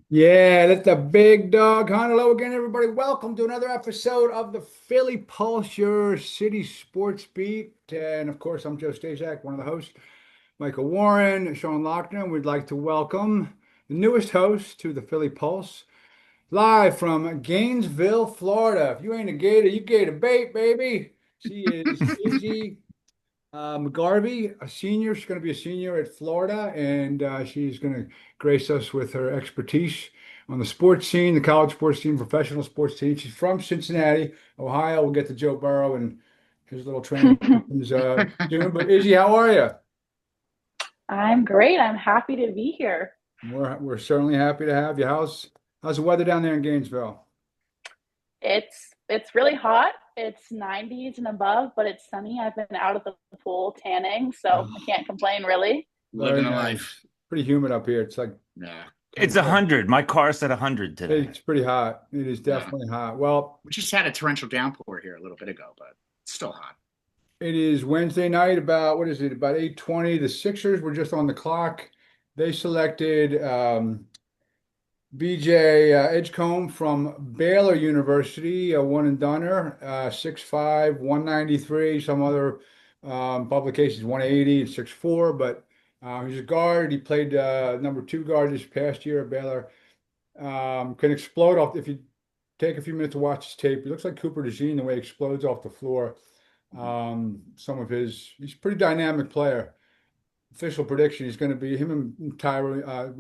Yeah, that's the big dog. Hello again, everybody. Welcome to another episode of the Philly Pulse, your city sports beat. And of course, I'm Joe Staszak, one of the hosts, Michael Warren, Sean Lochner. We'd like to welcome the newest host to the Philly Pulse, live from Gainesville, Florida. If you ain't a gator, you gator bait, baby. She is Izzy MsGarvey, a senior. She's going to be a senior at Florida, and she's going to grace us with her expertise on the sports scene, the college sports scene, professional sports scene. She's from Cincinnati, Ohio. We'll get to Joe Burrow and his little training sessions soon. But Izzy, how are you? I'm great. I'm happy to be here. We're certainly happy to have you. How's the weather down there in Gainesville? It's really hot. It's 90s and above, but it's sunny. I've been out of the pool tanning, so I Oh, can't complain really. very Living a life. nice. Pretty humid up here. It's like Yeah. It's 100. My car said 100 today. it's pretty hot. It is Yeah. definitely hot. Well, We just had a torrential downpour here a little bit ago, but it's still hot. it is Wednesday night, about what is it, about 8:20. The Sixers were just on the clock. They selected BJ Edgecombe from Baylor University, a one and doneer, 6'5", 193. Some other publications 180 and 6'4", but he's a guard. He played number two guard this past year at Baylor. Can explode off if you take a few minutes to watch his tape. He looks like Cooper DeJean the way he explodes off the floor. He's a pretty dynamic player. Official prediction, he's going to be him and Tyra,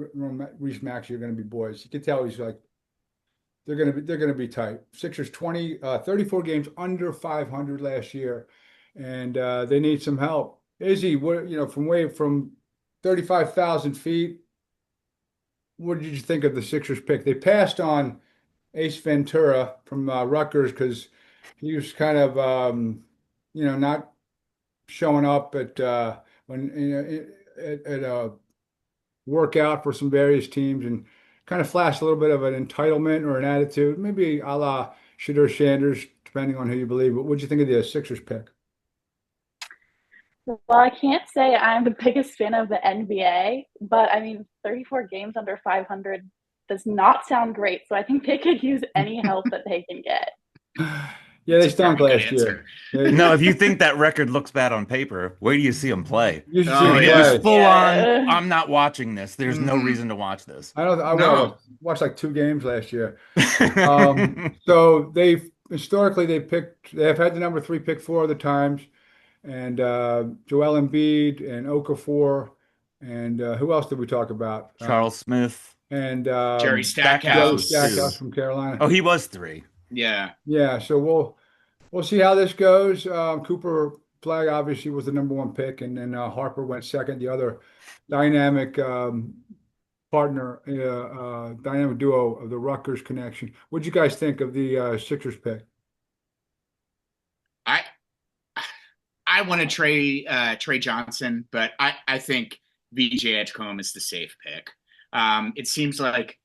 Reese Maxey are going to be boys. You can tell he's like they're going to be tight. Sixers 34 games under 500 last year, and they need some help. Izzy, what from 35,000 feet, what did you think of the Sixers pick? They passed on Ace Ventura from Rutgers because he was kind of not showing up at when at a workout for some various teams and kind of flashed a little bit of an entitlement or an attitude, maybe a la Shadur Sanders, depending on who you believe. But what do you think of the Sixers pick? Well, I can't say I'm the biggest fan of the NBA, but I mean, 34 games under 500 does not sound great. So I think they could use any help that they can get. Yeah, they It's a stunk very good last year. answer. No, if you think that record looks bad on paper, wait till you see them play. You should see Oh, them It was yeah. play. full on. Yeah. I'm not watching this. There's no Mhm. reason to watch this. I don't. I No. watched like two games last year. So they've historically they have had the number three pick four other times, and Joel Embiid and Okafor, and who else did we talk about? Charles Smith, And Jerry Stackhouse Joe was Stackhouse. Stackhouse two. from Carolina. Oh, he was three. Yeah. Yeah, so we'll see how this goes. Cooper Flag obviously was the number one pick, and then Harper went second. The other dynamic partner, dynamic duo of the Rutgers connection. What'd you guys think of the Sixers pick? I I want to Trey Johnson, but I think VJ Edgecombe is the safe pick. It seems like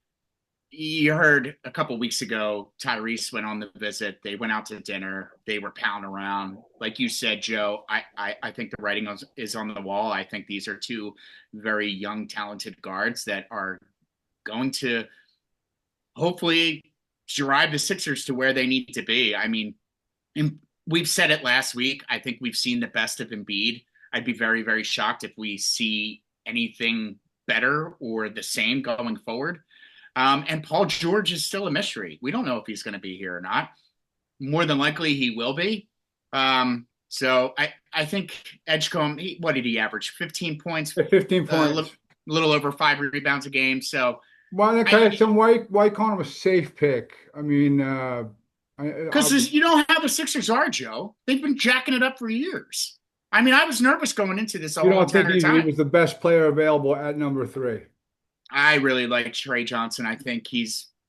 you heard a couple weeks ago, Tyrese went on the visit. They went out to dinner. They were pounding around. Like you said, Joe, I think the writing is on the wall. I think these are two very young, talented guards that are going to hopefully drive the Sixers to where they need to be. I mean, we've said it last week. I think we've seen the best of Embiid. I'd be very, very shocked if we see anything better or the same going forward. And Paul George is still a mystery. We don't know if he's going to be here or not. More than likely, he will be. So I think Edgecombe, what did he average? 15 points, 15 a points. little over 5 rebounds a game. So Well, okay, some white call him a safe pick. I mean, because you know how the Sixers are, Joe. They've been jacking it up for years. I mean, I was nervous going into this you whole don't think entire he time. was the best player available at number three? I really like Trey Johnson. I think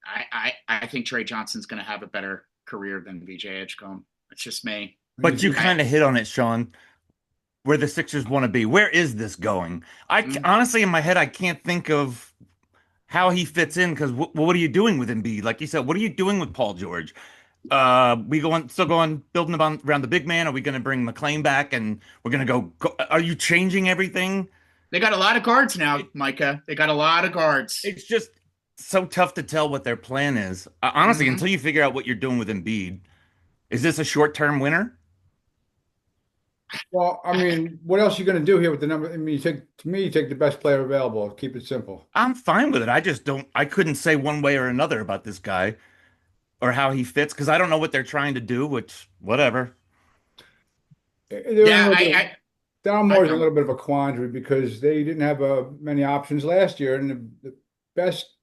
I think Trey Johnson's going to have a better career than VJ Edgecombe. It's just me. But you kind of hit on it, Sean, where the Sixers want to be. Where is this going? Honestly, in my head, I can't think of how he fits in because what are you doing with Embiid? Like you said, what are you doing with Paul George? Still going building around the big man? Are we going to bring McLean back and we're going to go? Are you changing everything? They got a lot of guards now, Micah. They got a lot of guards. It's just so tough to tell what their plan is. Honestly, Mhm. until you figure out what you're doing with Embiid, is this a short-term winner? Well, I mean, what else are you going to do here with the number? I mean, you take the best player available. Keep it simple. I'm fine with it. I just don't. I couldn't say one way or another about this guy or how he fits because I don't know what they're trying to do. Which, whatever. They're in a Yeah, little bit of, Down I Moore's in a don't. little bit of a quandary because they didn't have many options last year, and the best.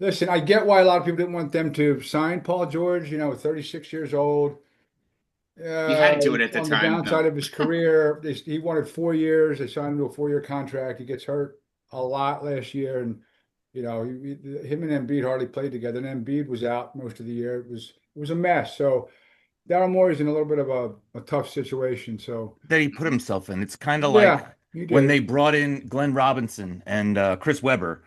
Listen, I get why a lot of people didn't want them to sign Paul George. 36 years old. You had to do it at the On the time, downside though. of his career, he wanted 4 years. They signed him to a 4-year contract. He gets hurt a lot last year, and him and Embiid hardly played together. And Embiid was out most of the year. It was a mess. So Daryl Morey's in a little bit of a tough situation. So That he put himself in. It's kind of like yeah, he when did. they brought in Glenn Robinson and Chris Webber.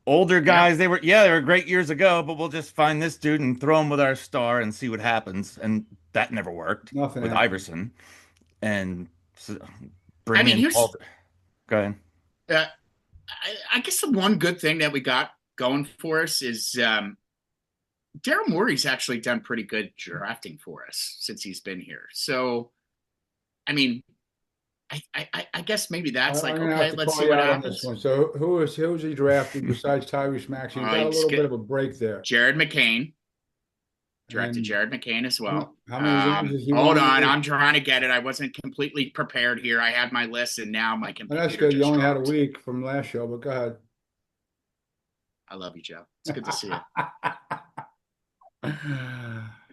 Older Yeah. guys, they were great years ago, but we'll just find this dude and throw him with our star and see what happens. And that never worked Nothing with happened. Iverson. And so I bring mean, in Paul. here's. Go ahead. Uh, I guess the one good thing that we got going for us is Daryl Morey's actually done pretty good drafting for us since he's been here. So, I mean, I guess maybe that's I'm like, gonna have okay, to let's call see you what out on this happens. one. So who's he drafted besides Tyrese Maxey? He got a He just little bit get of a break there. Jared McCain, drafted And Jared McCain as well. how many games has he Hold won on, under? I'm trying to get it. I wasn't completely prepared here. I had my list, and now my And that's computer good. You just only had a dropped. week from last show, but go ahead. I love you, Joe. It's good to see you.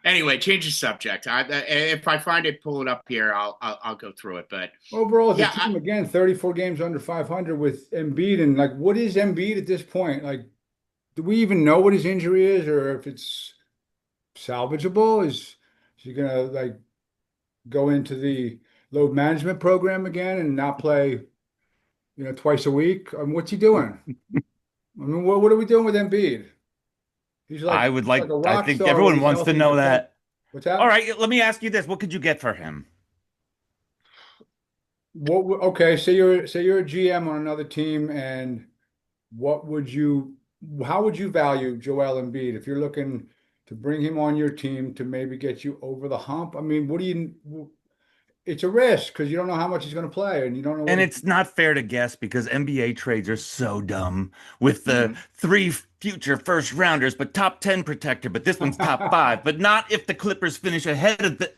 Anyway, change the subject. If I find it, pull it up here. I'll go through it. But Overall, as a yeah, team, again, 34 games under 500 with Embiid. And like, what is Embiid at this point? Like, do we even know what his injury is or if it's salvageable? Is he gonna like go into the load management program again and not play, twice a week? What's he doing? I mean, what are we doing with Embiid? He's I would like like, a I rock think star when everyone he's wants to healthy, know but then that. what's All that? right, let me ask you this. What could you get for him? Okay, say you're a GM on another team, and what would you, how would you value Joel Embiid if you're looking to bring him on your team to maybe get you over the hump? I mean, what do you? It's a risk because you don't know how much he's going to play, and you don't know what And he. it's not fair to guess because NBA trades are so dumb with the mhm. three future first rounders, but top 10 protector, but this one's top five, but not if the Clippers finish ahead of the.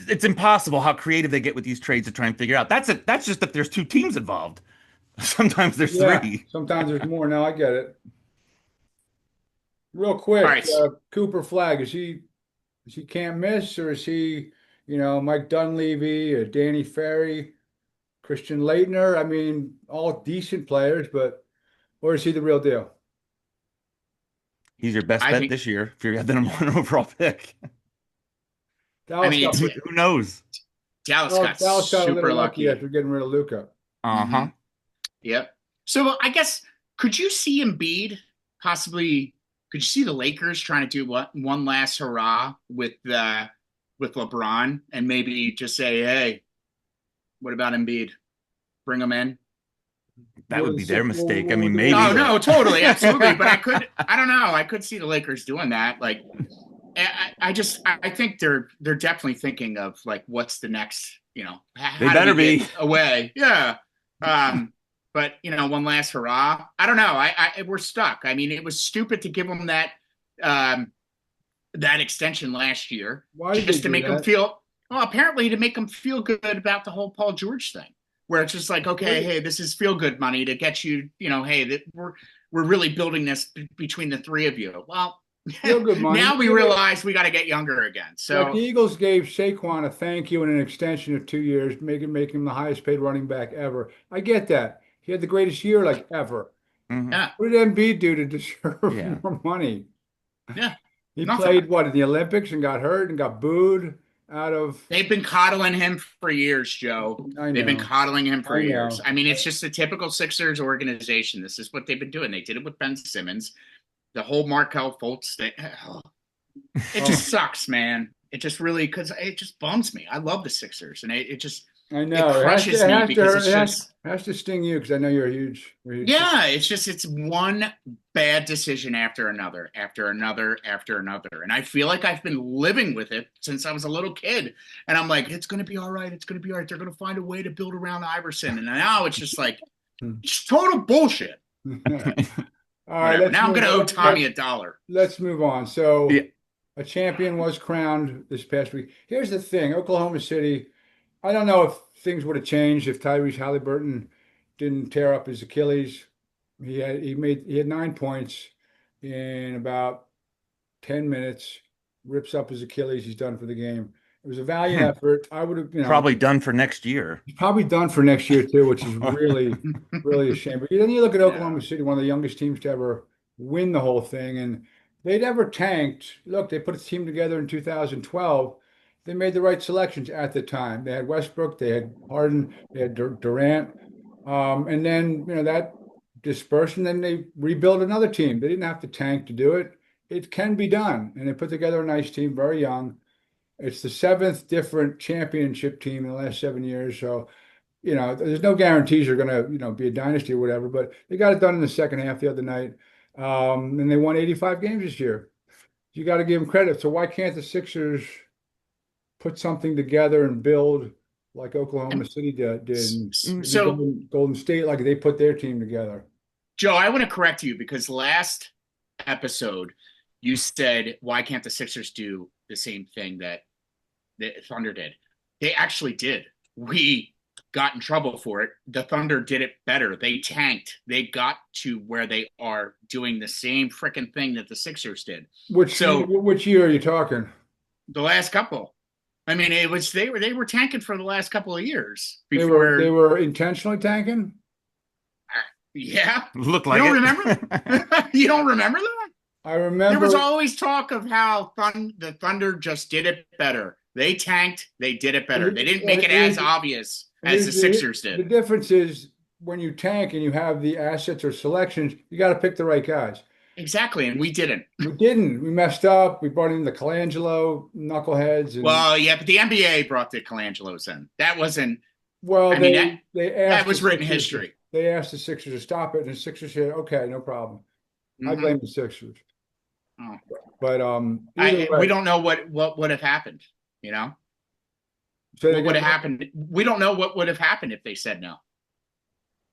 It's impossible how creative they get with these trades to try and figure out. That's it. That's just if there's two teams involved. Sometimes there's Yeah, three. sometimes there's more. Now I get it. Real All quick, right. Cooper Flag is he can't miss, or is he, Mike Dunleavy, Danny Ferry, Christian Leitner? I mean, all decent players, but or is he the real deal? He's your best I bet think. this year if you have the number one overall pick. I Dallas mean, got it's Who knows? Dallas got Dallas got a super little lucky lucky. after getting rid of Luca. Hmm. Uh-huh. Yep. So I guess could you see Embiid possibly? Could you see the Lakers trying to do what one last hurrah with LeBron and maybe just say, hey, what about Embiid? Bring him in. That What are would the be their six? mistake. I mean, What would Oh maybe. no, the totally, absolutely. But I don't know. I could see the Lakers doing that. Like, I think they're definitely thinking of like, what's the next? They How do we better get be. away? Yeah. But one last hurrah. I don't know. We're stuck. I mean, it was stupid to give them um, that extension last year Why did they just to do make them that? feel. Well, apparently to make them feel good about the whole Paul George thing where it's just like, okay, What hey, this is feel good money to get you, hey, that we're really building this between the three of you. Well, feel good money? now we realize we got to get younger again. Like the So Eagles gave Saquon a thank you and an extension of 2 years, make him the highest paid running back ever. I get that. He had the greatest year like ever. Mhm. yeah, What did Embiid do to deserve Yeah. more money? yeah, He nothing. played what in the Olympics and got hurt and got booed out of. They've been coddling him for years, Joe. I They've been know, coddling him for I years. know. I mean, it's just a typical Sixers organization. This is what they've been doing. They did it with Ben Simmons. The whole Markel Fultz thing. It Oh, just sucks, man. It just really because it just bums me. I love the Sixers, and it just I It know crushes me because it's just it has to sting you because I know you're a huge fan. yeah, it's one bad decision after another, after another, after another. And I feel like I've been living with it since I was a little kid. And I'm like, it's gonna be all right, it's gonna be all right. They're gonna find a way to build around Iverson. And now it's just like it's total bullshit. All right, Whatever. Now I'm gonna owe Tommy $1. let's move on. Yeah. So a champion was crowned this past week. Here's the thing, Oklahoma City. I don't know if things would have changed if Tyrese Halliburton didn't tear up his Achilles. He had 9 points in about 10 minutes, rips up his Achilles, he's done for the game. It was a valiant effort. I would have, Probably done for next year. he's probably done for next year too, which is really, really a shame. But then you look at Oklahoma Yeah. City, one of the youngest teams to ever win the whole thing, and they never tanked. Look, they put a team together in 2012. They made the right selections at the time. They had Westbrook, they had Harden, they had Durant, and then that dispersed, and then they rebuilt another team. They didn't have to tank to do it. It can be done, and they put together a nice team, very young. It's the seventh different championship team in the last 7 years. So, there's no guarantees you're going to, be a dynasty or whatever, but they got it done in the second half the other night. And they won 85 games this year. You got to give them credit. So why can't the Sixers put something together and build like Oklahoma City did and maybe So Golden State, like they put their team together? Joe, I want to correct you because last episode you said, why can't the Sixers do the same thing that the Thunder did? They actually did. We got in trouble for it. The Thunder did it better. They tanked. They got to where they are doing the same freaking thing that the Sixers did. Which year are you talking? The last couple. I mean, it was they were tanking for the last couple of years before they were intentionally tanking. Yeah, look like you don't remember. You don't remember that? I remember. There was always talk of how the Thunder just did it better. They tanked. They did it better. They didn't make it as obvious as the Sixers did. The difference is when you tank and you have the assets or selections, you got to pick the right guys. Exactly, and we didn't. We didn't. We messed up. We brought in the Colangelo knuckleheads. Well, yeah, but the NBA brought the Colangelos in. That wasn't. Well, they asked that was written history. They asked the Sixers to stop it, and the Sixers said, "Okay, no problem." I blame the Sixers. Oh. But we don't know what would have happened. So what would have happened? We don't know what would have happened if they said no.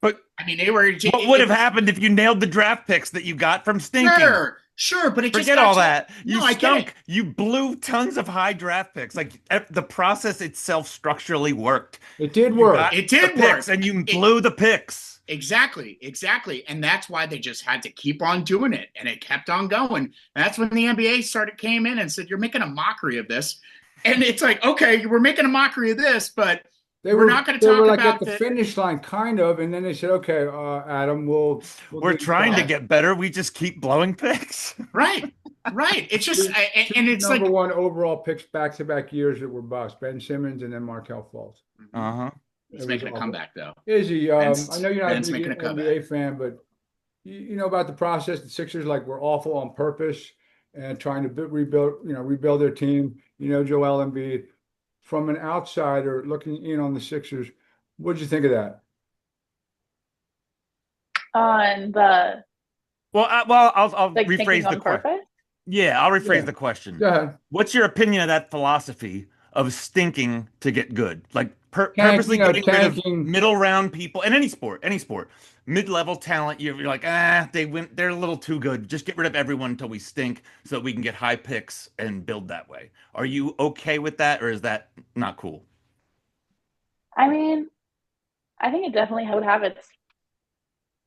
But I mean, they were. What would have happened if you nailed the draft picks that you got from stinking? Sure, but forget all that. You stunk. You blew tons of high draft picks. Like the process itself structurally worked. It did work. It did work, and you blew the picks. Exactly, and that's why they just had to keep on doing it, and it kept on going. And that's when the NBA came in and said, "You're making a mockery of this," and it's like, okay, we're making a mockery of this, but. We're not going to talk like about at the finish line, kind of, and then they said, "Okay, Adam, we're trying to get better. We just keep blowing picks." Right. It's just, and it's number one overall picks back-to-back years that were bust: Ben Simmons and then Markelle Fultz. He's making a comeback though. Izzy, I know you're not an NBA fan, but you know about the process. The Sixers were awful on purpose and trying to rebuild their team. Joel Embiid. From an outsider looking in on the Sixers, what did you think of that? On the I'll rephrase the question. Yeah, I'll rephrase the question. Go ahead. What's your opinion of that philosophy of stinking to get good? Like purposely getting rid of middle round people in any sport, mid-level talent. You're like, they're a little too good. Just get rid of everyone until we stink so that we can get high picks and build that way. Are you okay with that, or is that not cool? I mean, I think it definitely would have its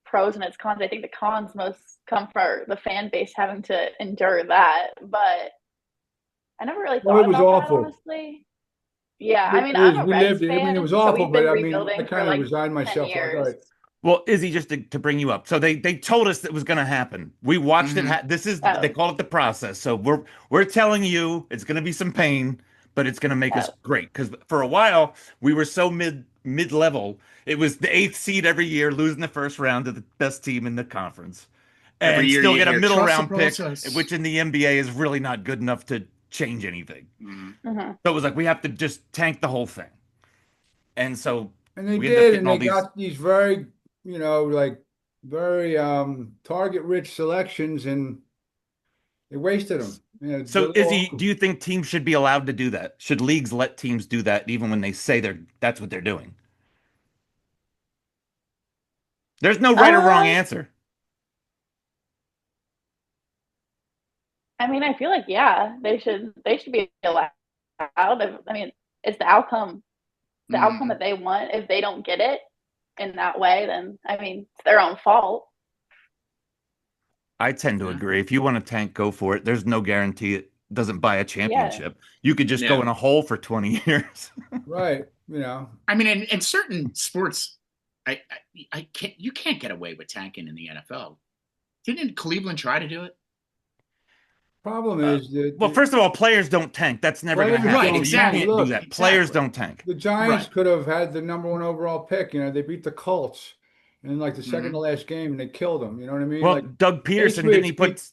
pros and its cons. I think the cons most come for the fan base having to endure that, but I never really thought about that, honestly. Yeah, I mean, I'm a Reds fan. It was awful, but I mean, I kind of resigned myself. Well, Izzy, just to bring you up, so they told us that was going to happen. We watched it. They call it the process. So we're telling you it's going to be some pain, but it's going to make us great. Because for a while we were so mid-level. It was the 8th seed every year, losing the first round to the best team in the conference, and every year still get a middle round pick, which in the NBA is really not good enough to change anything. So it was like we have to just tank the whole thing. And so And they we end up did, getting and all they these. got these very, like very target-rich selections, and they wasted them. They're So, Izzy, do little, you think teams should be allowed to do that? Should leagues let teams do that even when they say that's what they're doing? There's no right or wrong Um, answer. I mean, I feel like yeah, they should be allowed. I mean, it's the outcome Mm. that they want. If they don't get it in that way, then I mean, it's their own fault. I tend to Yeah. agree. If you want to tank, go for it. There's no guarantee it doesn't buy a Yeah, championship. You could just go Yeah. in a hole for 20 years. right? I mean, in certain sports, I can't. You can't get away with tanking in the NFL. Didn't Cleveland try to do it? Problem Uh, is that well, first of all, players don't tank. That's never going to players happen. Right. So don't you tank. can't Exactly. do Look, that. Players Exactly. don't tank. the Giants Right. could have had the number one overall pick. They beat the Colts in like the second to Hmm. last game, and they killed them. You know what I mean? Well, Like Doug Peterson, didn't Patriots he beat put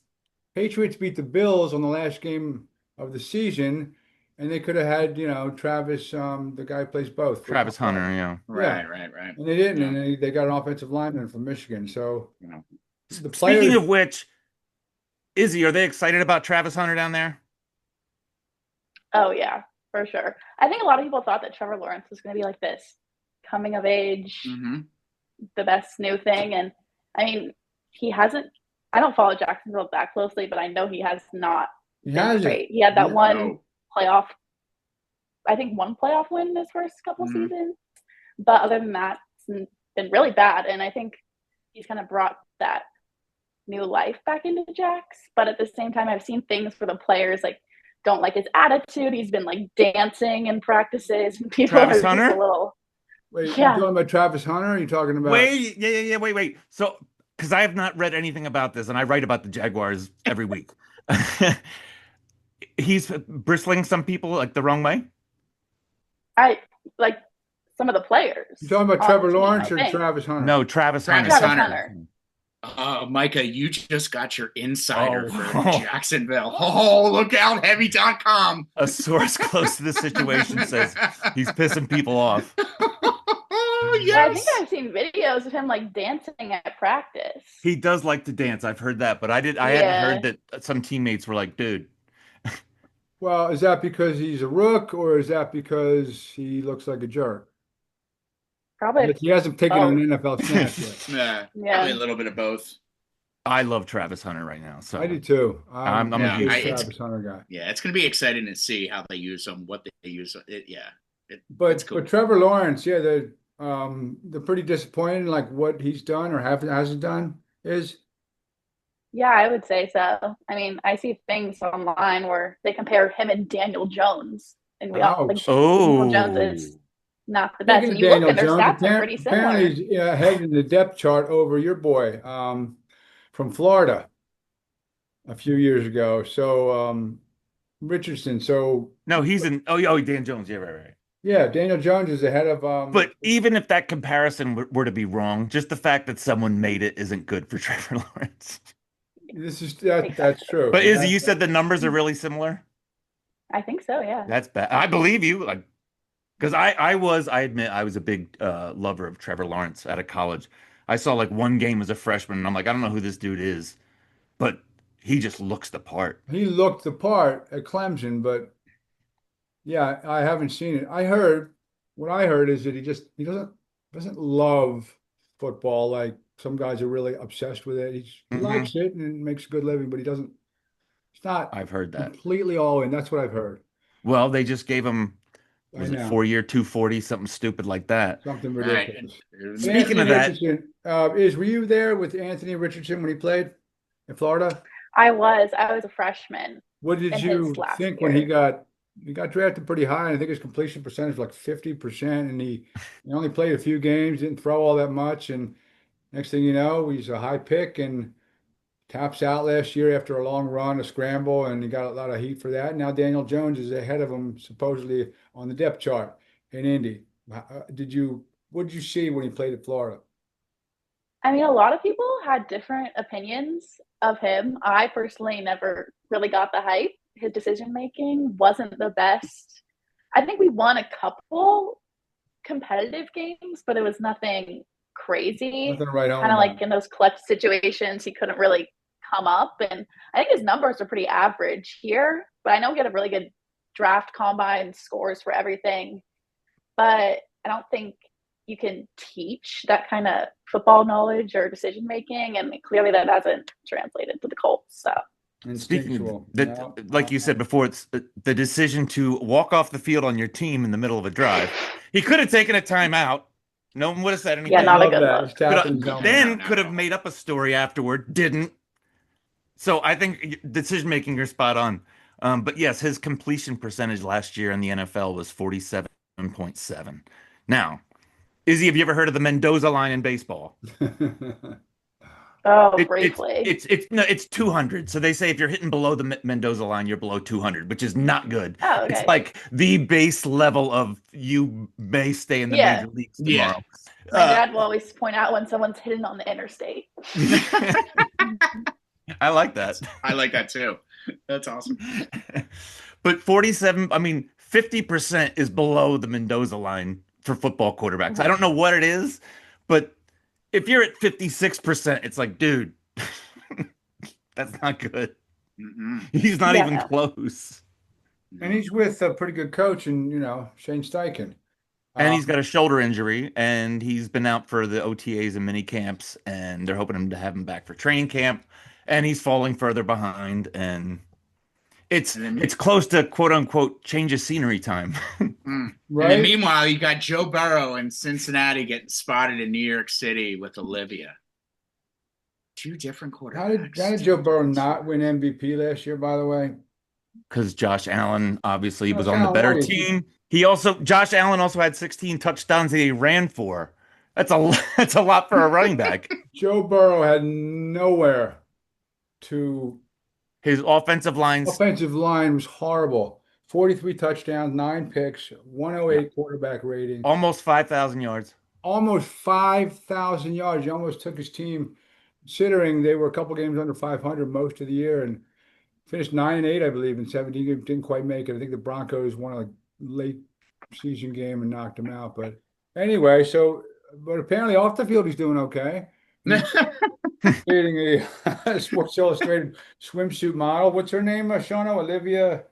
Patriots beat the Bills on the last game of the season, and they could have had, Travis, the guy who plays both for Tom Travis Hunter? Brady. Yeah. Yeah, Right. Right. Right. and they didn't, Yeah. and they got an offensive lineman from Michigan. So You know. the Speaking players, of which, Izzy, are they excited about Travis Hunter down there? oh yeah, for sure. I think a lot of people thought that Trevor Lawrence was going to be like this coming of age, Hmm. the best new thing, and I mean, he hasn't. I don't follow Jacksonville that closely, but I know he has not he been has it. great. He had that one No. playoff, I think one playoff win in his first couple Hmm. seasons, but other than that, it's been really bad. And I think he's kind of brought that new life back into Jax. But at the same time, I've seen things where the players like don't like his attitude. He's been like dancing in practices, and people Travis are just a Hunter? little, Wait, you yeah. talking about Travis Hunter? Or are you talking about? Wait, yeah. Wait. So, because I have not read anything about this, and I write about the Jaguars every week. He's bristling some people like the wrong way. I like some of the You players talking about on the Trevor team. I Lawrence or think Travis Hunter? No, Travis Hunter. Travis Travis Hunter. Hunter. Micah, you just got your insider for Oh, Jacksonville. Oh, look out, heavy.com. a source close to the situation says he's pissing people off. Oh, Yeah, I think yes. I've seen videos of him like dancing at practice. He does like to dance. I've heard that, but I hadn't heard Yeah, that some teammates were like, dude, Well, is that because he's a rook, or is that because he looks like a jerk? probably He hasn't taken an both. NFL snap yet. Probably a Yeah. little bit of both. I love Travis Hunter right now. I So do too. I'm I'm a a Yeah, big huge it's fan. Travis Hunter guy. it's going to be exciting to see how they use them, what they use. It's But cool. Trevor Lawrence, yeah, they're pretty disappointed in like what he's done or hasn't done is. Yeah, I would say so. I mean, I see things online where they compare him and Daniel Jones, and we all like Ouch. Daniel Jones is Oh, not the best. Speaking And of you look Daniel and their Jones, stats are pretty apparently similar. he's ahead in the depth chart over your boy from Florida a few years ago. So Richardson. So no, he's in. Oh, Dan Jones. Yeah, right. yeah, Daniel Jones is ahead of But even if that comparison were to be wrong, just the fact that someone made it isn't good for Trevor Lawrence. this is that's Exactly. true. But Izzy, you said the numbers are really similar. I think so, yeah. That's bad. I believe you. Like, because I admit, I was a big lover of Trevor Lawrence out of college. I saw like one game as a freshman, and I'm like, I don't know who this dude is, but he just looks the part. He looked the part at Clemson, but yeah, I haven't seen it. What I heard is that he doesn't love football like some guys are really obsessed with it. He Hmm. likes it and makes a good living, but he's not I've heard that. completely all in. That's what I've heard. Well, they just gave him, I was it know, 4 year, 240, something stupid like that. something All right. And, ridiculous. But Speaking Anthony of that, Richardson, were you there with Anthony Richardson when he played in Florida? I was a freshman What did in his you last think when he year. got drafted pretty high? I think his completion percentage was like 50%, and he only played a few games, didn't throw all that much, and next thing you know, he's a high pick and taps out last year after a long run, a scramble, and he got a lot of heat for that. Now Daniel Jones is ahead of him supposedly on the depth chart in Indy. What did you see when he played at Florida? I mean, a lot of people had different opinions of him. I personally never really got the hype. His decision making wasn't the best. I think we won a couple competitive games, but it was nothing crazy. Nothing to write home Kind of about. like in those clutch situations, he couldn't really come up. And I think his numbers are pretty average here, but I know we get a really good draft combine scores for everything. But I don't think you can teach that kind of football knowledge or decision making, and clearly that hasn't translated to the Colts. So Speaking of Instinctual. that, No. like you said before, it's the decision to walk off the field on your team in the middle of a drive. He could have taken a timeout. No one would have said yeah, anything. not a Love good that. look. He's tapping his helmet. Then No, could have no. made up a story afterward. Didn't. So I think decision making, you're spot on. But yes, his completion percentage last year in the NFL was 47.7. Now, Izzy, have you ever heard of the Mendoza line in baseball? Oh, It, briefly. it's 200. So they say if you're hitting below the Mendoza line, you're below 200, which is not good. Oh, It's okay. like the base level of you may stay in the Yeah. major leagues Yeah. tomorrow. My dad will always point out when someone's hitting on the interstate. I like that. I like that too. That's awesome. But 47, I mean, 50% is below the Mendoza line for football quarterbacks. I don't know what it is, but if you're at 56%, it's like, dude, that's not good. Mm-mm. He's not Yeah, even no. close. And he's with a pretty good coach, and Shane Steichen. And he's got a shoulder injury, and he's been out for the OTAs and mini camps, and they're hoping him to have him back for training camp. And he's falling further behind, and it's close to quote unquote change of scenery time. And Right? then meanwhile, you got Joe Burrow in Cincinnati getting spotted in New York City with Olivia. Two different quarterbacks. How did Joe Burrow not win MVP last year, by the way? Because Josh Allen obviously was Josh on the Allen, better what is he? team. Josh Allen also had 16 touchdowns that he ran for. That's a lot for a running back. Joe Burrow had nowhere to. His offensive lines, Offensive line was horrible. 43 touchdowns, 9 picks, 108 quarterback rating, almost 5,000 yards. almost 5,000 yards. He almost took his team, considering they were a couple games under 500 most of the year, and finished 9-8, I believe, in 17. Didn't quite make it. I think the Broncos won a late season game and knocked him out. But anyway, but apparently off the field he's doing okay. He's dating a Sports Illustrated swimsuit model. What's her name, Shauna? Olivia?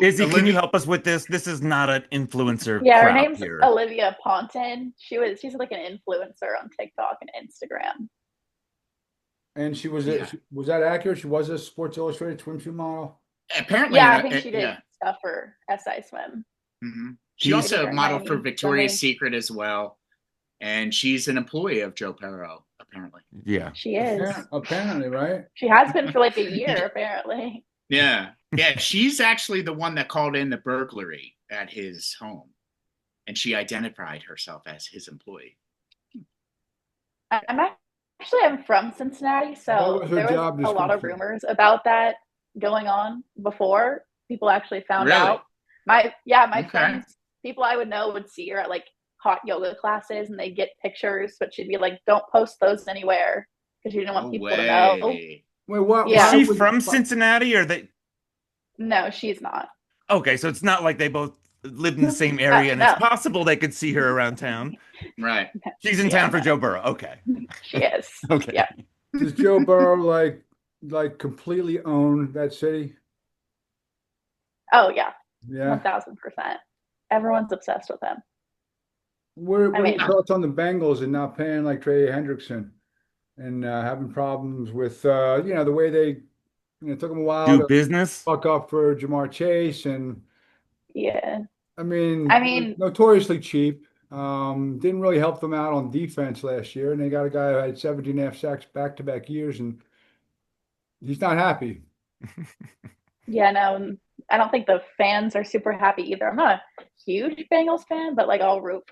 Izzy, can you help us with this? This is not an influencer Yeah, her crowd name's here. Olivia Ponton. She's like an influencer on TikTok and Instagram. And she was was that accurate? She was a Sports Illustrated swimsuit model? Apparently, Yeah, I think she did stuff for SI Swim. Mm-hmm. She Maybe also her modeled for name, Victoria's something. Secret as well. And she's an employee of Joe Burrow, apparently. Yeah. She is. Apparently, right? She has been for like a year, apparently. Yeah. Yeah, she's actually the one that called in the burglary at his home. And she identified herself as his employee. I'm from Cincinnati, so What was her there job was a lot of description? rumors about that going on before people actually found Really? out. My Okay. friends, people I would know would see her at like hot yoga classes, and they'd get pictures, but she'd be like, "Don't post those anywhere," because she didn't want No people to know. way. Wait, what? Yeah. Is why she would- from Cincinnati or they? No, she's not. Okay, so it's not like they both lived in the same area, and No. it's possible they could see her around town. Right. She's in town for Joe Burrow. Okay. She is. Okay. Yeah. Does Joe Burrow like completely own that city? Oh yeah, Yeah. 1,000%. Everyone's obsessed with him. What are mean- your thoughts on the Bengals and not paying like Trey Hendrickson and having problems with the way they took them a while Do to business. fuck up for Jamar Chase, and Yeah. I mean notoriously cheap. Didn't really help them out on defense last year, and they got a guy who had 17.5 sacks back-to-back years, and he's not happy. Yeah, no, I don't think the fans are super happy either. I'm not a huge Bengals fan, but like I'll root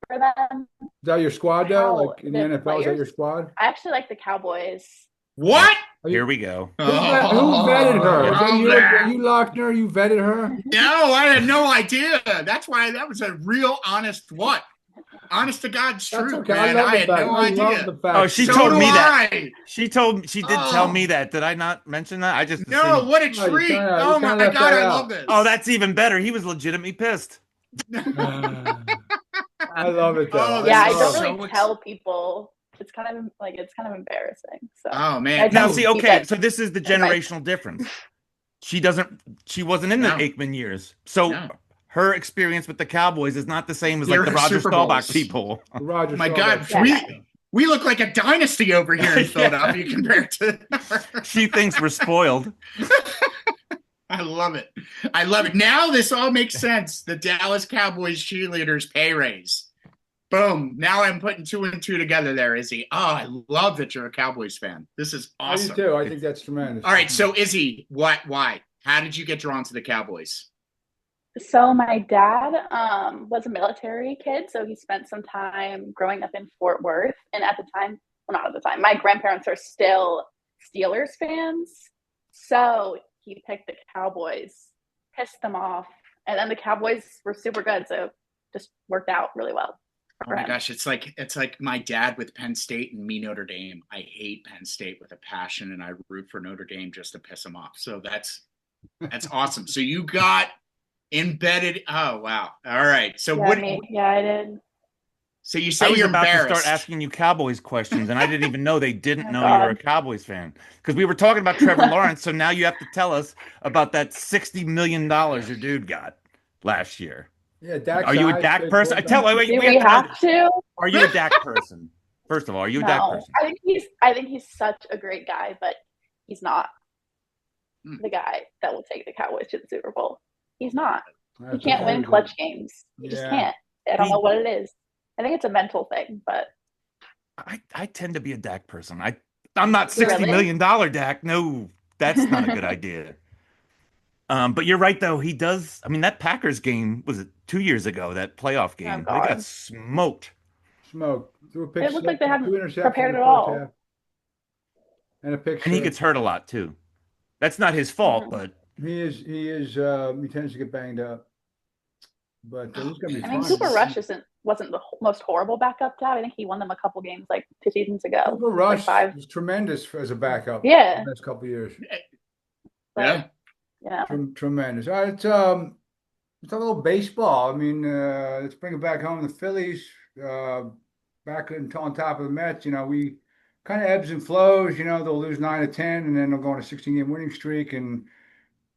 for them. Is that your squad though? How Like in the the NFL, is that players- your squad? I actually like the Cowboys. What? Here we go. Who vetted her? Is that Oh, you, man. are you Lochner? You vetted her? No, I had no idea. That's why that was a real honest honest to God's That's truth, okay. man. I had no I love idea. the fact. Oh, she So told do me that. I. She did tell Oh. me that. Did I not mention that? I just No, assumed. what a you treat. kinda- Oh you my kinda left God, that I out. love this. Oh, that's even better. He was legitimately pissed. I love it though. Oh, I this Yeah, I is love don't it. really tell people. It's kind of embarrassing. So Oh I man. try Now, to see, keep okay, it so this is the in my. generational difference. She wasn't in the No, Aikman years. So no. her experience with the Cowboys is not the same as like the Zero Roger Super Staubach Bowls. people. Roger My Staubach. God, Yeah. we look like a dynasty over here in Yeah. Philadelphia compared to. She thinks we're spoiled. I love it. I love it. Now this all makes sense. The Dallas Cowboys cheerleaders pay raise. Boom. Now I'm putting 2 and 2 together there, Izzy. Oh, I love that you're a Cowboys fan. This is I do awesome. too. I think that's tremendous. All right, so Izzy, why? How did you get drawn to the Cowboys? So my dad was a military kid, so he spent some time growing up in Fort Worth. And at the time, well, not at the time, my grandparents are still Steelers fans. So he picked the Cowboys, pissed them off, and then the Cowboys were super good, so just worked out really well Oh for my him. gosh, it's like my dad with Penn State and me Notre Dame. I hate Penn State with a passion, and I root for Notre Dame just to piss them off. So that's awesome. So you got embedded. Oh wow! All right. So Yeah, I did. So you I say was you're about to embarrassed. start asking you Cowboys questions, and I didn't even know they didn't Oh know you were a God. Cowboys fan. Because we were talking about Trevor Lawrence, so now you have to tell us about that $60 million your dude got last year. Yeah, Dak Are you a size, Dak big person? quarterback. Wait, Do we have we to know. have to? Are you a Dak person? First of all, are you a Dak No. person? I think he's such a great guy, but he's not the guy that will take the Cowboys to the Super Bowl. He's not. He That's can't win amazing. clutch games. He just Yeah. can't. I don't He- know what it is. I think it's a mental thing, but I tend to be a Dak person. I'm not $60 Really? million Dak. No, that's not a good idea. But you're right though. He does. I mean, that Packers game was it 2 years ago? That playoff Oh game. They got God. smoked, Smoke. Threw a pick It looked like six, they two hadn't interceptions in prepared the at first all. half, and a pick and he six. gets hurt a lot too. That's not his fault, Mhm. but He tends to get banged up, but he's gonna be I mean, fine. Cooper Rush wasn't the most horrible backup to have. I think he won them a couple games like 2 seasons ago. Cooper Like Rush 5. is tremendous as a backup. Yeah. The last couple of years, Yeah. Yeah. tremendous. All right, it's a little baseball. I mean, let's bring it back home. The Phillies, back on top of the Mets. You know, we kind of ebbs and flows. You know, they'll lose 9 of 10, and then they'll go on a 16-game winning streak, and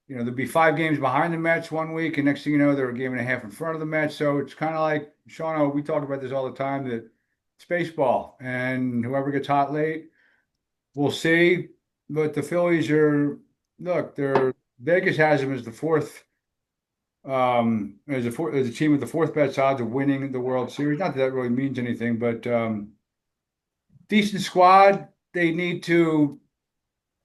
you know, there'll be 5 games behind the Mets one week, and next thing you know, they're a game and a half in front of the Mets. So it's kind of like, Sean, we talk about this all the time, that it's baseball, and whoever gets hot late, we'll see. But the Phillies look, Vegas has them as the fourth, as a team with the fourth best odds of winning the World Series. Not that that really means anything, but decent squad. They need to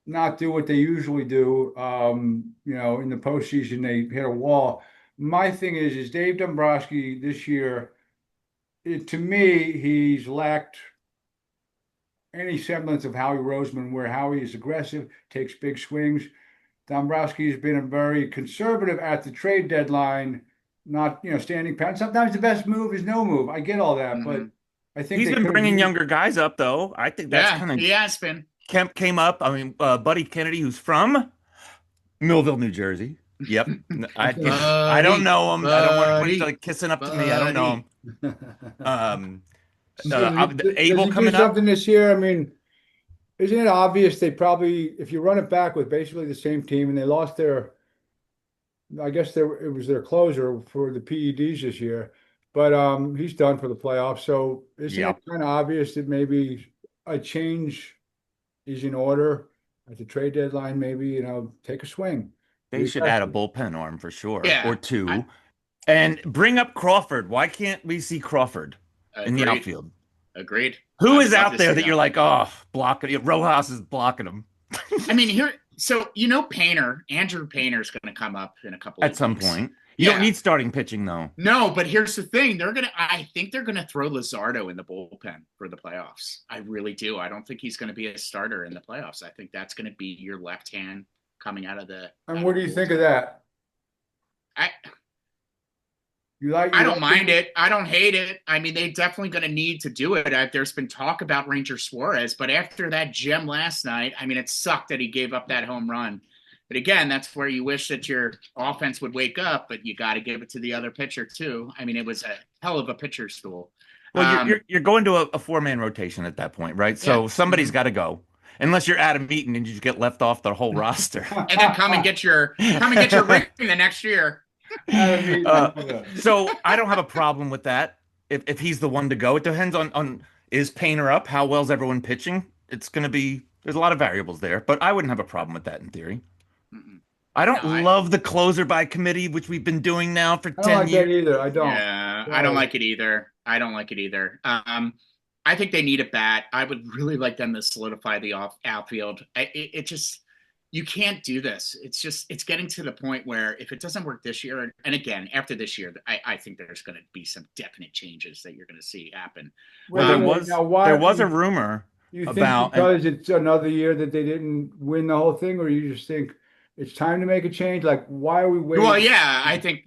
not do what they usually do. You know, in the postseason, they hit a wall. My thing is Dave Dombrowski this year, to me, he's lacked any semblance of Howie Roseman, where Howie is aggressive, takes big swings. Dombrowski has been a very conservative at the trade deadline, not, standing pat. Sometimes the best move is no move. I get all that, but I think he's they been could have bringing used. younger guys up though. I think that's kind of he has been. Kemp came up. I mean, Buddy Kennedy, who's from Millville, New Jersey. Yep. I don't know him. I don't want anybody like kissing up to me. I don't know him. Does Abel he do coming up. something this year? I mean, isn't it obvious they probably, if you run it back with basically the same team, and they lost I guess it was their closer for the PEDs this year, but he's done for the playoffs. So isn't Yeah. it kind of obvious that maybe a change is in order at the trade deadline? Maybe, take a swing. They should add a bullpen arm for sure, Yeah, or two, and bring up Crawford. Why can't we see Crawford in the outfield? Agreed. Who is out there that you're like, oh, blocking it? Rojas is blocking him. I mean, Andrew Painter's going to come up in a couple At of some weeks. point. You don't need starting pitching though. No, but here's the thing. I think they're going to throw Luzardo in the bullpen for the playoffs. I really do. I don't think he's going to be a starter in the playoffs. I think that's going to be your left hand coming out of the. And what do you think of that? I don't mind it. I don't hate it. I mean, they're definitely going to need to do it. There's been talk about Ranger Suarez, but after that gem last night, I mean, it sucked that he gave up that home run. But again, that's where you wish that your offense would wake up, but you got to give it to the other pitcher too. I mean, it was hell of a pitcher stool. Well, you're going to a four-man rotation at that point, right? So Yeah. somebody's got to go, unless you're Adam Eaton and you just get left off the whole roster. And then come and get your ring the next year. So I don't have a problem with that. If he's the one to go, it depends on is Painter up? How well's everyone pitching? It's going to be there's a lot of variables there, but I wouldn't have a problem with that in theory. Mm-mm. I don't love the closer by committee, which we've been doing now for 10 like years. that either. I don't. Yeah, I don't like it either. I think they need a bat. I would really like them to solidify the outfield. It just you can't do this. It's getting to the point where if it doesn't work this year, and again after this year, I think there's going to be some definite changes that you're going to see happen. Well, there was a rumor you think about because it's another year that they didn't win the whole thing, or you just think it's time to make a change? Like, why are we waiting? Well, I think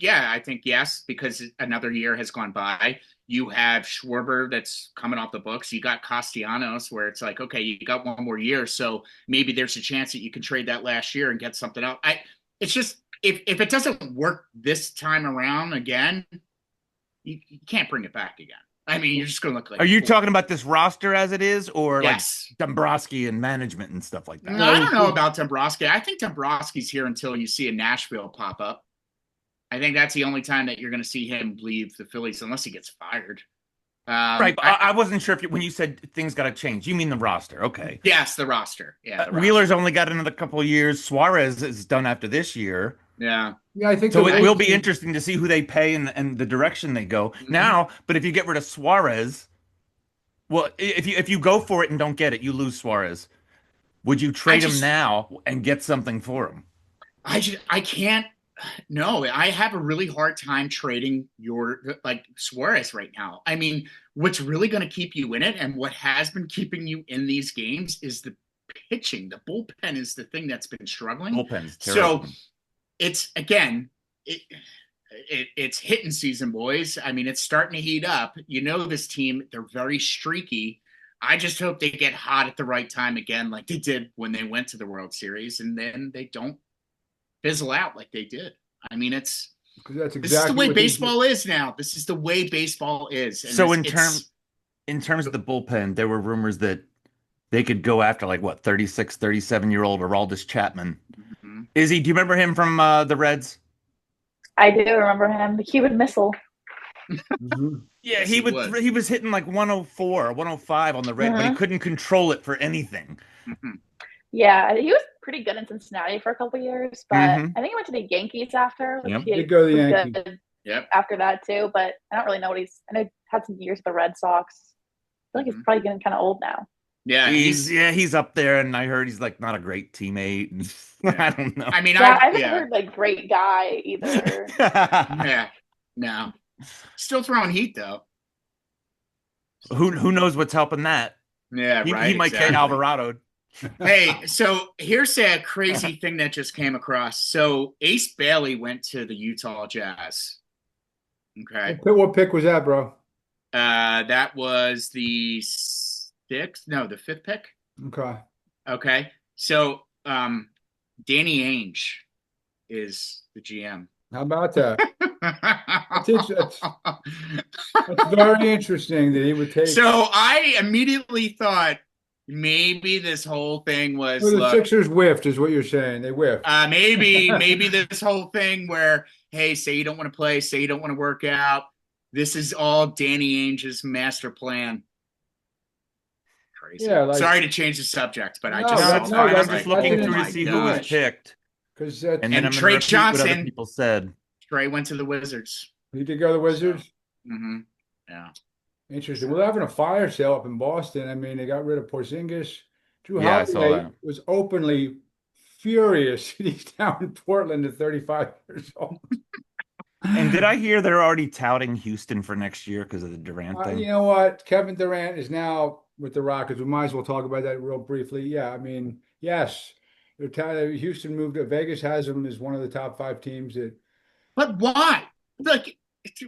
yes, because another year has gone by. You have Schwarber that's coming off the books. You got Castellanos, where it's like, okay, you got one more year, so maybe there's a chance that you can trade that last year and get something else. It's just if it doesn't work this time around again, you can't bring it back again. I mean, you're just going to look like. Are you talking about this roster as it is, or yes, like Dombrowski and management and stuff like that? No, I don't know about Dombrowski. I think Dombrowski's here until you see a Nashville pop up. I think that's the only time that you're going to see him leave the Phillies, unless he gets fired. Right, but I wasn't sure when you said things got to change. You mean the roster? Okay. Yes, the roster. Yeah, Wheeler's only got another couple of years. Suarez is done after this year. Yeah. I think so. It will be interesting to see who they pay and the direction they go now. But if you get rid of Suarez, well, if you go for it and don't get it, you lose Suarez. Would you trade him now and get something for him? I can't. No, I have a really hard time trading Suarez right now. I mean, what's really going to keep you in it and what has been keeping you in these games is the pitching. The bullpen is the thing that's been struggling. Bullpen's terrible. So it's again, it's hitting season, boys. I mean, it's starting to heat up. You know, this team, they're very streaky. I just hope they get hot at the right time again, like they did when they went to the World Series, and then they don't fizzle out like they did. I mean, this is the way baseball is now. This is the way baseball is. And so in terms of the bullpen, there were rumors that they could go after 36, 37-year-old Aroldis Chapman. Mm-hmm. Izzy, do you remember him from the Reds? I do remember him, the Cuban Missile. Mm-hmm. Yeah, he was hitting 104 or 105 on the Reds, but he couldn't control it for anything. Mm-hmm. Yeah, he was pretty good in Cincinnati for a couple of years, but I think he went to the Yankees after. He go to the Yankees. Yep. After that too, but I don't really know what I know he had some years with the Red Sox. I feel like he's probably getting kind of old now. Yeah, he's up there, and I heard he's not a great teammate. I don't know. I mean, I haven't heard great guy either. Yeah, no, still throwing heat though. Who knows what's helping that? Yeah, right. He might get Alvarado. Hey, so here's a crazy thing that just came across. So Ace Bailey went to the Utah Jazz. Okay. What pick was that, bro? That was the fifth pick. Okay. So Danny Ainge is the GM. How about that? That's very interesting that he would take. So I immediately thought maybe this whole thing was the Sixers whiffed, is what you're saying. They whiffed. Maybe this whole thing where, hey, say you don't want to play, say you don't want to work out. This is all Danny Ainge's master plan. Crazy. Yeah, sorry to change the subject, but I'm just looking through to see who was picked. And Trey Johnson. What other people said. Trey went to the Wizards. He did go to the Wizards? Mm-hmm. Yeah. Interesting. We're having a fire sale up in Boston. I mean, they got rid of Porzingis. Drew Holiday Holiday was openly furious. He's down in Portland at 35 years old. And did I hear they're already touting Houston for next year because of the Durant thing? You know what? Kevin Durant is now with the Rockets. We might as well talk about that real briefly. Yeah, I mean, yes. Houston moved to Vegas, has him as one of the top 5 teams. But why?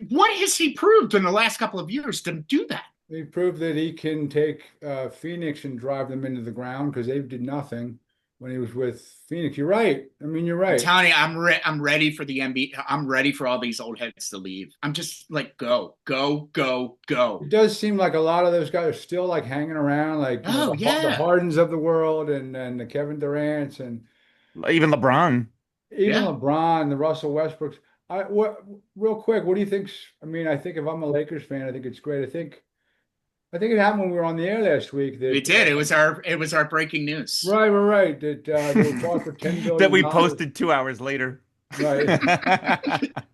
What has he proved in the last couple of years to do that? He proved that he can take Phoenix and drive them into the ground because they did nothing when he was with Phoenix. You're right. I mean, you're I'm right. telling you, I'm ready for the NBA. I'm ready for all these old heads to leave. I'm just like, go, go, go, go. It does seem like a lot of those guys are still like hanging around, like Oh the yeah, Hardens of the world and the Kevin Durant's and Even LeBron. even yeah. LeBron, the Russell Westbrooks. What real quick, what do you think? I mean, I think if I'm a Lakers fan, I think it's great. I think it happened when we were on the air last week We that did. It was our breaking news. right that they were bought for $10 That billion. we posted 2 hours later. Right.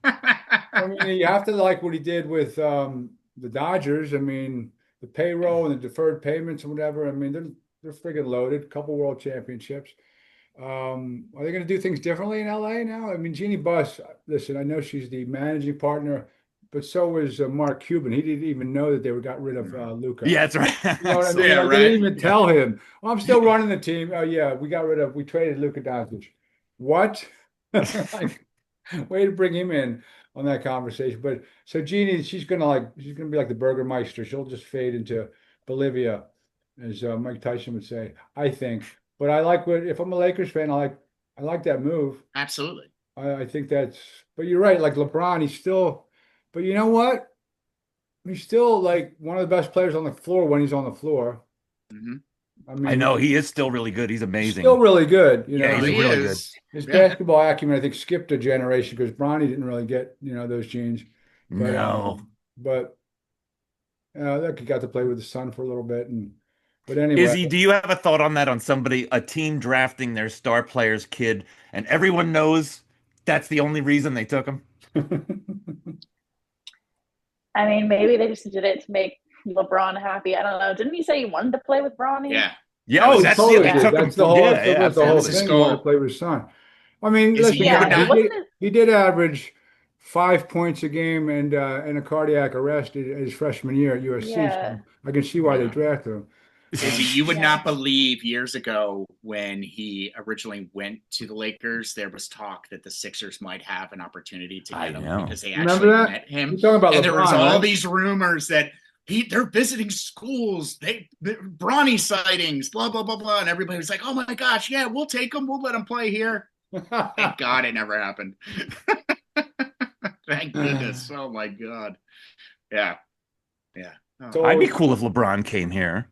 I mean, you have to like what he did with the Dodgers. I mean, the payroll and the deferred payments and whatever. I mean, they're friggin' loaded. Couple world championships. Are they going to do things differently in LA now? I mean, Jeannie Buss. Listen, I know she's the managing partner, but so was Mark Cuban. He didn't even know that they were got rid of Luca. Yeah, that's You know what I right. mean? Yeah, Like they didn't right. even tell him. Oh, I'm still running the team. Oh yeah, we traded Luka Doncic. What? Like, way to bring him in on that conversation. But so Jeannie, she's gonna be like the Burgermeister. She'll just fade into Bolivia, as Mike Tyson would say, I think. But I like what if I'm a Lakers fan, I like that move. Absolutely. I think that's. But you're right. Like LeBron, he's still. But you know what? He's still like one of the best players on the floor when he's on the floor. Hmm. I I mean, know he is still really good. He's he's still amazing. really good. You Yeah, know, Oh, he's he really good. is. his Yeah. basketball acumen, I think, skipped a generation because Bronny didn't really get, those genes. But No. but look, he got to play with his son for a little bit, but anyway. Izzy, do you have a thought on that, on somebody, a team drafting their star player's kid, and everyone knows that's the only reason they took him? I mean, maybe they just did it to make LeBron happy. I don't know. Didn't he say he wanted to play with Bronny? Yeah. Yeah, That Oh, was he his, that's totally they Yeah. did. took him That's the for, whole. yeah, That yeah, was the that whole was his absolutely. thing. He wanted to goal. play with his son. I mean, Is he? listen, You would Yeah, he not. wasn't did. it? He did average 5 points a game and a cardiac arrest his freshman year at USC. Yeah, So I can see why they drafted him. Izzy, you would yeah, not believe years ago when he originally went to the Lakers, there was talk that the Sixers might have an opportunity to I get him know. because they Remember actually that? met him. You're talking about And there was LeBron, all right? these rumors that they're visiting schools, Bronny sightings, blah, blah, blah, blah. And everybody was like, oh my gosh, yeah, we'll take him. We'll let him play here. Thank God it never happened. Thank goodness. Oh my God. Yeah. Yeah. Oh. I'd be So cool if LeBron came here.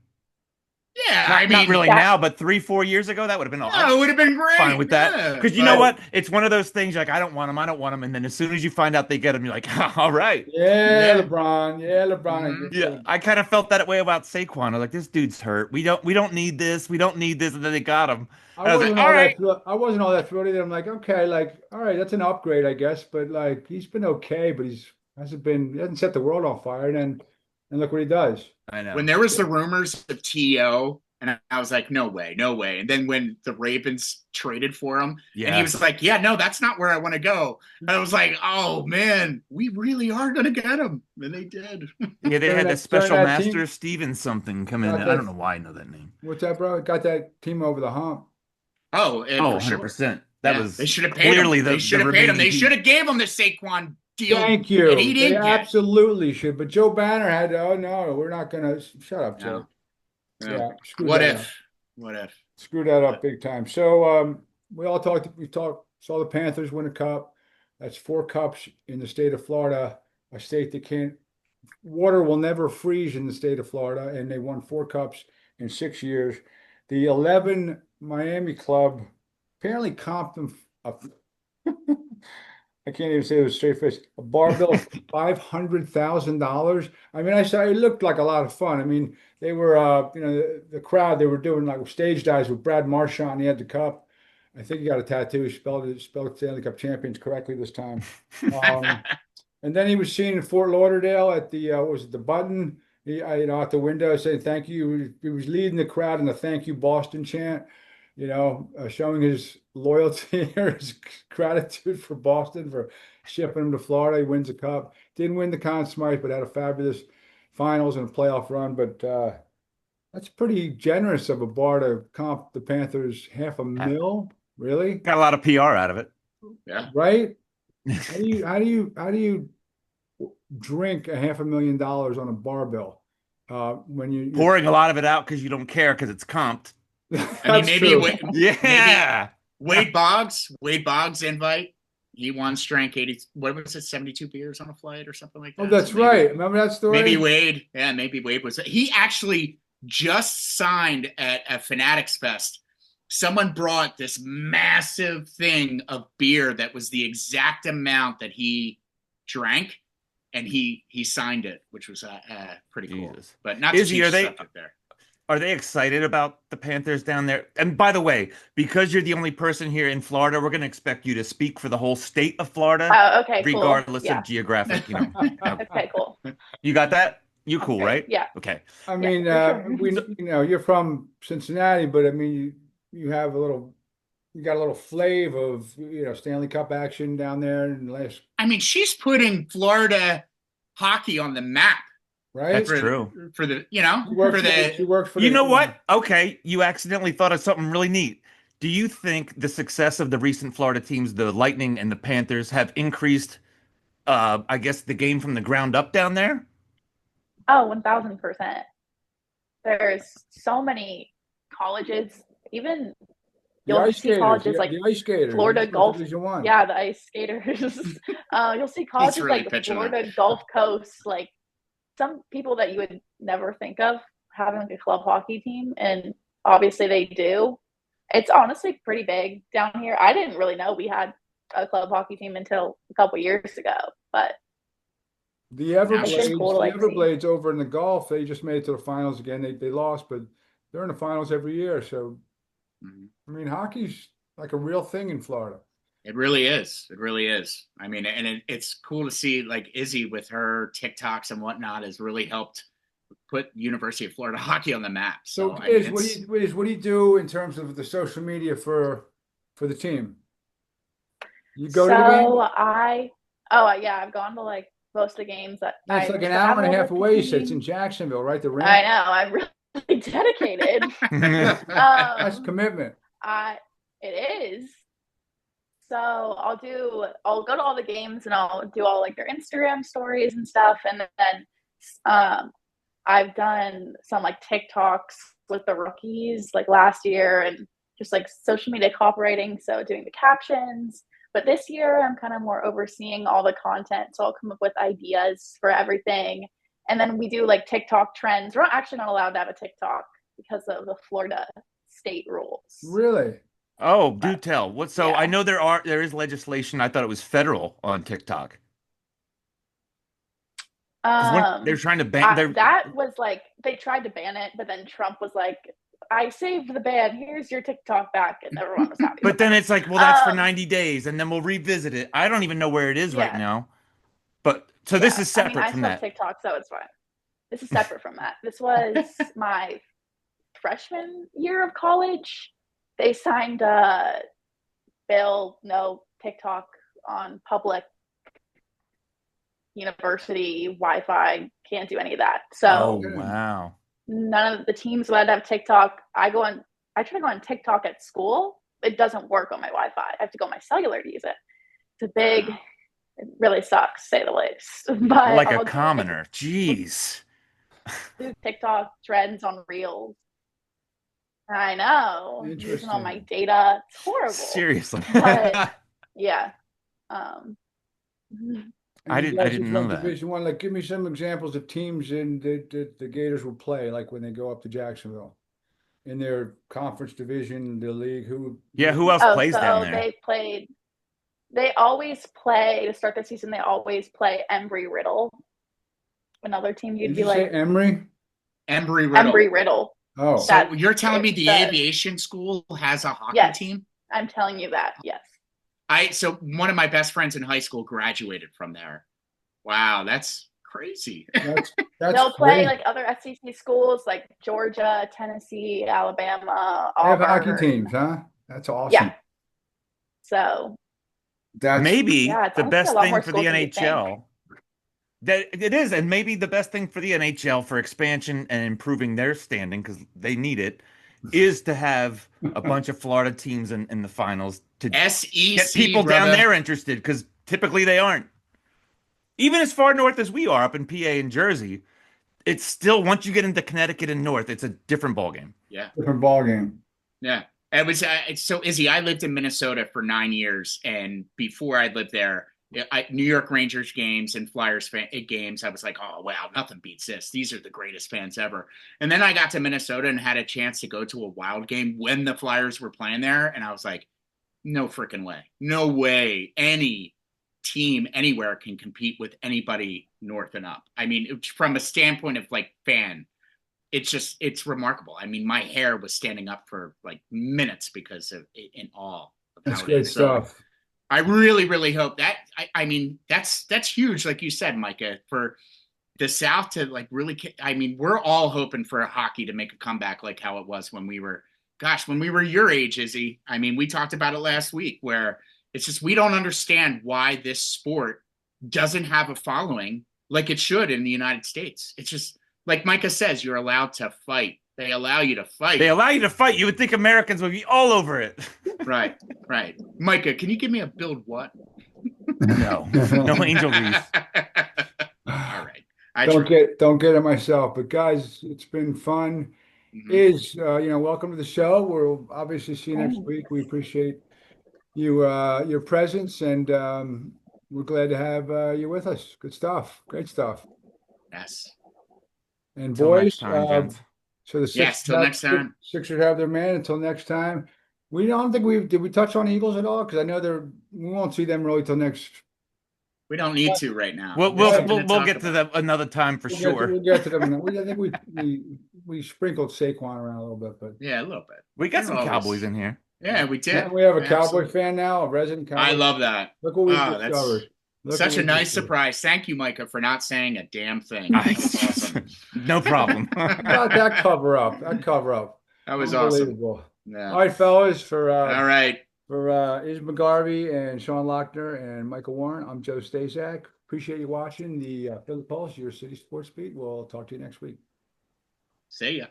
Yeah. I Not mean, really that now, but 3, 4 years ago, that would have been all. yeah, it would have been Fine great. with that. Yeah. Because you know But what? It's one of those things like, I don't want him, I don't want him. And then as soon as you find out they get him, you're like, all right. yeah, yeah. LeBron. Yeah, LeBron. Hmm. Yeah, I kind of felt that way about Saquon. I was like, this dude's hurt. We don't need this. We don't need this. And then they got him. And I was like, all right. I wasn't all that thrilled either. I'm like, okay, like, all right, that's an upgrade, I guess. But like, he's been okay, but he hasn't set the world on fire. And look what he does. I When know. there was the rumors of T.O., and I was like, no way, no way. And then when the Ravens traded for him, and he Yeah. was like, yeah, no, that's not where I want to go. And I was like, oh man, we really are going to get him. And they did. Yeah, they During had that that during special that master team, Steven something come in. got I don't that. know why I know that name. What's that, bro? Got that team over the hump. Oh, and Oh, for sure. 100%. That Yeah, was they should have paid him. clearly They the should have paid him. remaining They should piece. have gave him the Saquon deal Thank that he you. They didn't get. absolutely should. But Joe Banner had, oh no, we're not gonna shut up, Joe. No, no. Yeah, screwed What that up. if? What if? Screwed that up big time. So saw the Panthers win a cup. That's 4 cups in the state of Florida, a state that can't water will never freeze in the state of Florida, and they won 4 cups in 6 years. The 11 Miami club apparently comped them up. I can't even say it was straight face. A bar bill of $500,000. I mean, I saw it looked like a lot of fun. I mean, they were, the crowd. They were doing like stage dives with Brad Marchand. He had the cup. I think he got a tattoo. He spelled Stanley Cup champions correctly this time. Um, and then he was seen in Fort Lauderdale at the what was it, the Button? At the window saying thank you. He was leading the crowd in the "Thank You Boston" chant. Showing his loyalty or his gratitude for Boston for shipping him to Florida. He wins a cup. Didn't win the Conn Smythe, but had a fabulous finals and a playoff run. But that's pretty generous of a bar to comp the Panthers half a mil. Really? Got a lot of PR out of it. Yeah. Right? How do you drink a $500,000 on a bar bill when you're Pouring a lot of it out because you don't care because it's comped. I mean, That's true. maybe Yeah. Wade Boggs invite. He won strength 80, what was it, 72 beers on a flight or something like Oh, that. that's So maybe, right. Remember that story? maybe Wade was, he actually just signed at a Fanatics Fest. Someone brought this massive thing of beer that was the exact amount that he drank, and he signed it, which was pretty cool. Jesus. But not to Izzy, change the subject there. are they excited about the Panthers down there? And by the way, because you're the only person here in Florida, we're going to expect you to speak for the whole state of Florida, Oh, okay, cool. regardless Yeah. of geographic, Okay, cool. You got that? You cool, Okay. right? Yeah. Okay. I mean, for sure. we, you're from Cincinnati, but I mean, you have you got a little flavor of, Stanley Cup action down there in the last, I mean, she's putting Florida hockey on the map right? That's true. for the, She worked for You the, know what? Okay, you accidentally thought of something really neat. Do you think the success of the recent Florida teams, the Lightning and the Panthers, have increased, I guess, the game from the ground up down there? Oh, 1000%. There's so many colleges, even the you'll ice see skaters, colleges like the ice skaters, Florida Gulf. Division One. Yeah, the ice skaters. You'll see colleges really like the pitching Florida that. Gulf Coast, like some people that you would never think of having like a club hockey team, and obviously they do. It's honestly pretty big down here. I didn't really know we had a club hockey team until a couple years ago, but The it's been cool to like see. Everblades over in the Gulf, they just made it to the finals again. They lost, but they're in the finals every year. So, I mean, hockey's like a real thing in Florida. It really is. It really is. I mean, and it's cool to see like Izzy with her TikToks and whatnot has really helped put University of Florida hockey on the map. So, I mean, what do you do in terms of the social media for the team? You go to the game? I've gone to like most of the games that That's I like an hour and a half away. So it's in team. Jacksonville, right? The rink. I know. I'm really dedicated. That's commitment. It is. So I'll go to all the games and I'll do all like their Instagram stories and stuff. And then I've done some like TikToks with the rookies like last year and just like social media copywriting. So doing the captions. But this year I'm kind of more overseeing all the content. So I'll come up with ideas for everything. And then we do like TikTok trends. We're actually not allowed to have a TikTok because of the Florida state rules. Really? Oh, do tell. What? So Yeah. I know there is legislation. I thought it was federal on TikTok. They're trying to ban. That was like they tried to ban it, but then Trump was like, "I saved the ban. Here's your TikTok back," and everyone was happy. But then it's like, well, that's for 90 days, and then we'll revisit it. I don't even know where it is right now. But so this is separate from that. I still have TikTok, so it's fine. This is separate from that. This was my freshman year of college. They signed a bill, no TikTok on public university Wi-Fi, can't do any of that. So wow. None of the teams allowed to have TikTok. I try to go on TikTok at school. It doesn't work on my Wi-Fi. I have to go on my cellular to use it. It really sucks, to say the least. But like a commoner. Jeez. Do TikTok trends on Reels. I know. Using all my data. It's horrible. Seriously. But yeah. I didn't know that. Division One, like, give me some examples of teams in the Gators will play, like when they go up to Jacksonville in their conference division, the league. Who else plays down there? They always play to start the season. They always play Embry-Riddle. Another team you'd be like Embry? Embry-Riddle. Oh, so you're telling me the aviation school has a hockey team? I'm telling you that. Yes. So one of my best friends in high school graduated from there. Wow, that's crazy. That's They'll play like other SEC schools like Georgia, Tennessee, Alabama. They have hockey teams, huh? That's awesome. Yeah. So that's maybe the best thing for the NHL. That it is, and maybe the best thing for the NHL for expansion and improving their standing, because they need it, is to have a bunch of Florida teams in the finals to SEC, get people down there interested, because typically they aren't. Even as far north as we are, up in PA and Jersey, it's still, once you get into Connecticut and north, it's a different ballgame. Yeah. Different ballgame. Yeah. It was so Izzy, I lived in Minnesota for 9 years, and before I lived there, New York Rangers games and games, I was like, oh wow, nothing beats this. These are the greatest fans ever. And then I got to Minnesota and had a chance to go to a Wild game when the Flyers were playing there, and I was like, no freaking way, no way, any team anywhere can compete with anybody north and up. I mean, from a standpoint of like fan, it's remarkable. I mean, my hair was standing up for like minutes because of in awe of That's how it great is. So stuff. I really, really hope that I mean that's huge, like you said, Micah, for the South to like really. I mean, we're all hoping for hockey to make a comeback like how it was when we were, gosh, when we were your age, Izzy. I mean, we talked about it last week where it's just we don't understand why this sport doesn't have a following like it should in the United States. It's just like Micah says, you're allowed to fight. They allow you to fight. They allow you to fight. You would think Americans would be all over it. Right, right. Micah, can you give me a build what? No, no angel wreath. All right. Don't get it myself, but guys, it's been fun. Welcome to the show. We'll obviously see you next week. We appreciate your presence, and we're glad to have you with us. Good stuff. Great stuff. Yes. And Till next boys, time, gents. so the Yes, till next time. Sixers have their man. Until next time. We don't think did we touch on Eagles at all? Because I know we won't see them really till next. We don't need to right now. We'll get to them another time for sure. We'll get to them. I think we sprinkled Saquon around a little bit, but yeah, a little bit. We got some Cowboys in here. Yeah, we did. And we have a Cowboy fan now, a resident Cowboy. I love that. Look what we've discovered. Such a nice surprise. Thank you, Micah, for not saying a damn thing. Awesome. No problem. That cover up. That was awesome. Yeah. All right, fellas. All right. For MsGarvey and Sean Lochner and Michael Warren, I'm Joe Staszak. Appreciate you watching the Philly Pulse, your city sports beat. We'll talk to you next week. See ya.